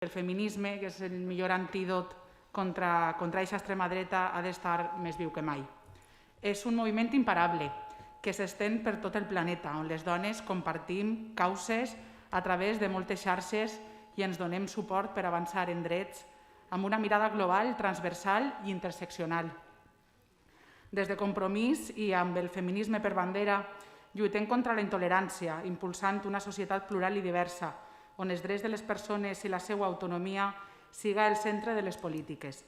El feminisme, que és el millor antídot contra aquesta extrema dreta, ha d'estar més viu que mai. És un moviment imparable que s'estén per tot el planeta, on les dones compartim causes a través de moltes xarxes i ens donem suport per avançar en drets amb una mirada global, transversal i interseccional. Des de Compromís i amb el feminisme per bandera, lluitem contra la intolerància, impulsant una societat plural i diversa, on els drets de les persones i la seva autonomia siga el centre de les polítiques.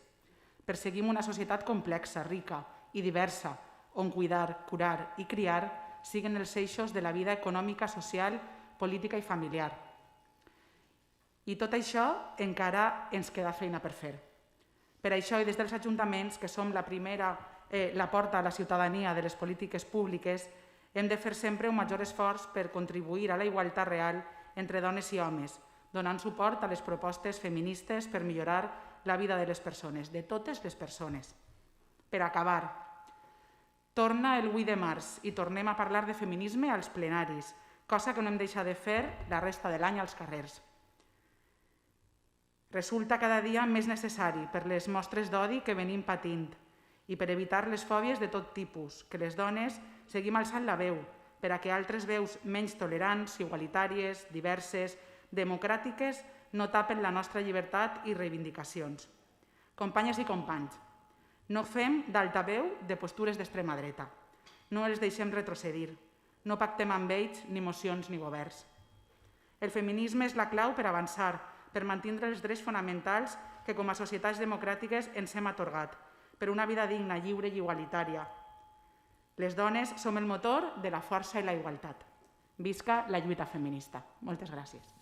Perseguim una societat complexa, rica i diversa, on cuidar, curar i criar siguen els eixos de la vida econòmica, social, política i familiar. I tot això encara ens queda feina per fer. Per això, i des dels ajuntaments, que som la porta a la ciutadania de les polítiques públiques, hem de fer sempre un major esforç per contribuir a la igualtat real entre dones i homes, donant suport a les propostes feministes per millorar la vida de les persones, de totes les persones. Per acabar, torna el 8 de març i tornem a parlar de feminisme als plenaris, cosa que no hem deixat de fer la resta de l'any als carrers. Resulta cada dia més necessari per les mostres d'odi que venim patint i per evitar les fòbies de tot tipus, que les dones seguim alçant la veu per a que altres veus menys tolerants, igualitàries, diverses, democràtiques no tapen la nostra llibertat i reivindicacions. Companyes i companys, no fem d'altaveu de postures d'extrema dreta. No els deixem retrocedir. No pactem amb ells ni mocions ni governs. El feminisme és la clau per avançar, per mantenir els drets fonamentals que com a societats democràtiques ens hem atorgat, per una vida digna, lliure i igualitària. Les dones som el motor de la força i la igualtat. Visca la lluita feminista. Moltes gràcies.